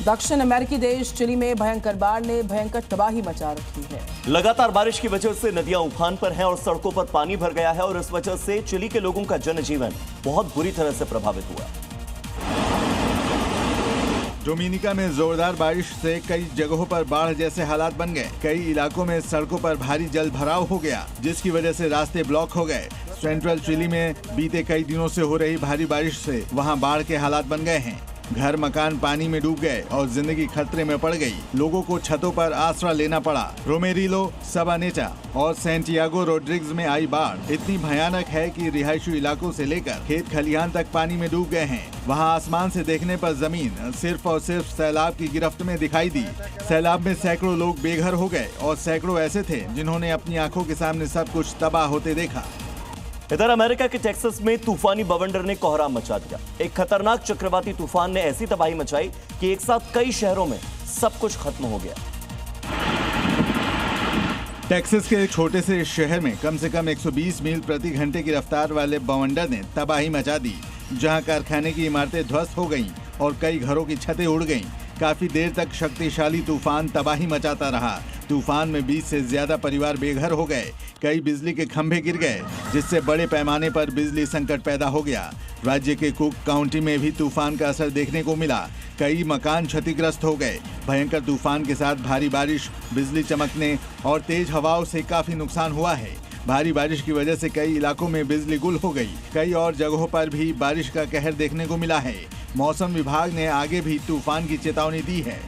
दक्षिण अमेरिकी देश चिली में भयंकर बाढ़ ने भयंकर तबाही मचा रखी है। लगातार बारिश की वजह से नदियां उफान पर हैं और सड़कों पर पानी भर गया है और इस वजह से चिली के लोगों का जनजीवन बहुत बुरी तरह से प्रभावित हुआ। डोमिनिका में जोरदार बारिश से कई जगहों पर बाढ़ जैसे हालात बन गए। कई इलाकों में सड़कों पर भारी जल भराव हो गया, जिसकी वजह से रास्ते ब्लॉक हो गए। सेंट्रल चिली में बीते कई दिनों से हो रही भारी बारिश से वहां बाढ़ के हालात बन गए हैं। घर मकान पानी में डूब गए और जिंदगी खतरे में पड़ गई। लोगों को छतों पर आसरा लेना पड़ा। रोमेरिलो, सबानेटा और सैंटियागो रोड्रिग्स में आई बाढ़ इतनी भयानक है कि रिहायशी इलाकों से लेकर खेत खलिहान तक पानी में डूब गए हैं। वहां आसमान से देखने पर जमीन सिर्फ और सिर्फ सैलाब की गिरफ्त में दिखाई दी। सैलाब में सैकड़ों लोग बेघर हो गए और सैकड़ों ऐसे थे जिन्होंने अपनी आंखों के सामने सब कुछ तबाह होते देखा। इधर अमेरिका के टेक्सास में तूफानी बवंडर ने कोहराम मचा दिया। एक खतरनाक चक्रवाती तूफान ने ऐसी तबाही मचाई कि एक साथ कई शहरों में सब कुछ खत्म हो गया। टेक्सास के एक छोटे से शहर में कम से कम 120 मील प्रति घंटे की रफ्तार वाले बवंडर ने तबाही मचा दी, जहां कारखाने की इमारतें ध्वस्त हो गईं और कई घरों की छतें उड़ गईं। काफी देर तक शक्तिशाली तूफान तबाही मचाता रहा। तूफान में 20 से ज्यादा परिवार बेघर हो गए। कई बिजली के खंभे गिर गए, जिससे बड़े पैमाने पर बिजली संकट पैदा हो गया। राज्य के कुक काउंटी में भी तूफान का असर देखने को मिला। कई मकान क्षतिग्रस्त हो गए। भयंकर तूफान के साथ भारी बारिश, बिजली चमकने और तेज हवाओं से काफी नुकसान हुआ है। भारी बारिश की वजह से कई इलाकों में बिजली गुल हो गई। कई और जगहों पर भी बारिश का कहर देखने को मिला है। मौसम विभाग ने आगे भी तूफान की चेतावनी दी है।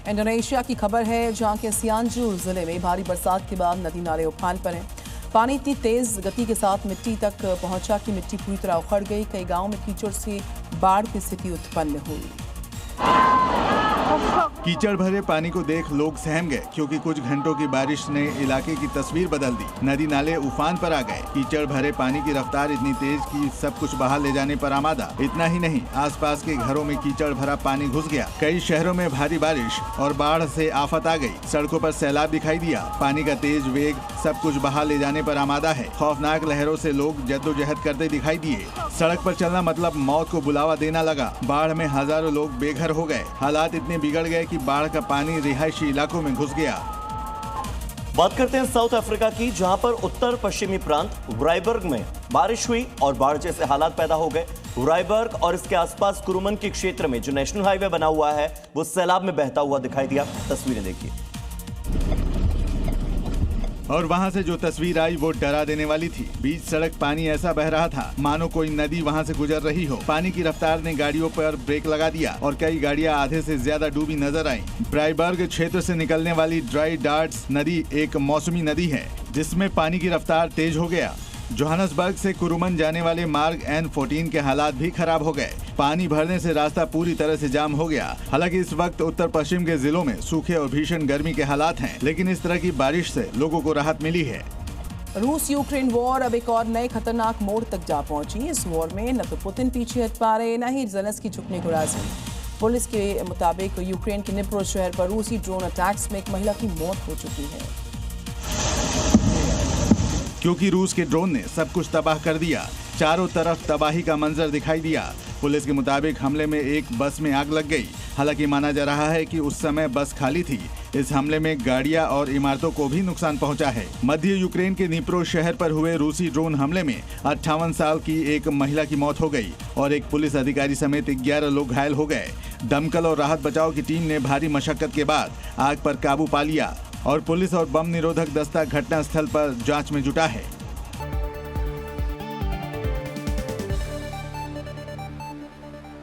इंडोनेशिया की खबर है, जहां के सियानजूर जिले में भारी बरसात के बाद नदी नाले उफान पर हैं। पानी इतनी तेज गति के साथ मिट्टी तक पहुंचा कि मिट्टी पूरी तरह उखड़ गई। कई गांवों में कीचड़ से बाढ़ की स्थिति उत्पन्न हुई। कीचड़ भरे पानी को देख लोग सहम गए, क्योंकि कुछ घंटों की बारिश ने इलाके की तस्वीर बदल दी। नदी नाले उफान पर आ गए। कीचड़ भरे पानी की रफ्तार इतनी तेज कि सब कुछ बहा ले जाने पर आमादा। इतना ही नहीं, आसपास के घरों में कीचड़ भरा पानी घुस गया। कई शहरों में भारी बारिश और बाढ़ से आफत आ गई। सड़कों पर सैलाब दिखाई दिया। पानी का तेज वेग सब कुछ बहा ले जाने पर आमादा है। खौफनाक लहरों से लोग जद्दोजहद करते दिखाई दिए। सड़क पर चलना मतलब मौत को बुलावा देना लगा। बाढ़ में हजारों लोग बेघर हो गए। हालात इतने बिगड़ गए कि बाढ़ का पानी रिहायशी इलाकों में घुस गया। बात करते हैं साउथ अफ्रीका की, जहां पर उत्तर पश्चिमी प्रांत व्राइबर्ग में बारिश हुई और बाढ़ जैसे हालात पैदा हो गए। व्राइबर्ग और इसके आसपास कुरुमन के क्षेत्र में जो नेशनल हाईवे बना हुआ है वो सैलाब में बहता हुआ दिखाई दिया। तस्वीरें देखिए। और वहां से जो तस्वीर आई वो डरा देने वाली थी। बीच सड़क पानी ऐसा बह रहा था मानो कोई नदी वहां से गुजर रही हो। पानी की रफ्तार ने गाड़ियों पर ब्रेक लगा दिया और कई गाड़ियां आधे से ज्यादा डूबी नजर आईं। ब्राइबर्ग क्षेत्र से निकलने वाली ड्राई डार्ट्स नदी एक मौसमी नदी है, जिसमें पानी की रफ्तार तेज हो गया। जोहानसबर्ग से कुरुमन जाने वाले मार्ग N14 के हालात भी खराब हो गए। पानी भरने से रास्ता पूरी तरह से जाम हो गया। हालांकि इस वक्त उत्तर पश्चिम के जिलों में सूखे और भीषण गर्मी के हालात हैं, लेकिन इस तरह की बारिश से लोगों को राहत मिली है। रूस यूक्रेन वॉर अब एक और नए खतरनाक मोड़ तक जा पहुंची। इस वॉर में न तो पुतिन पीछे हट पा रहे, न ही ज़ेलेंस्की झुकने को राजी। पुलिस के मुताबिक यूक्रेन के निप्रो शहर पर रूसी ड्रोन अटैक्स में एक महिला की मौत हो चुकी है, क्योंकि रूस के ड्रोन ने सब कुछ तबाह कर दिया। चारों तरफ तबाही का मंजर दिखाई दिया। पुलिस के मुताबिक हमले में एक बस में आग लग गई। हालांकि माना जा रहा है कि उस समय बस खाली थी। इस हमले में गाड़ियां और इमारतों को भी नुकसान पहुंचा है। मध्य यूक्रेन के निप्रो शहर पर हुए रूसी ड्रोन हमले में 58 साल की एक महिला की मौत हो गई और एक पुलिस अधिकारी समेत 11 लोग घायल हो गए। दमकल और राहत बचाव की टीम ने भारी मशक्कत के बाद आग पर काबू पा लिया और पुलिस और बम निरोधक दस्ता घटनास्थल पर जांच में जुटा है।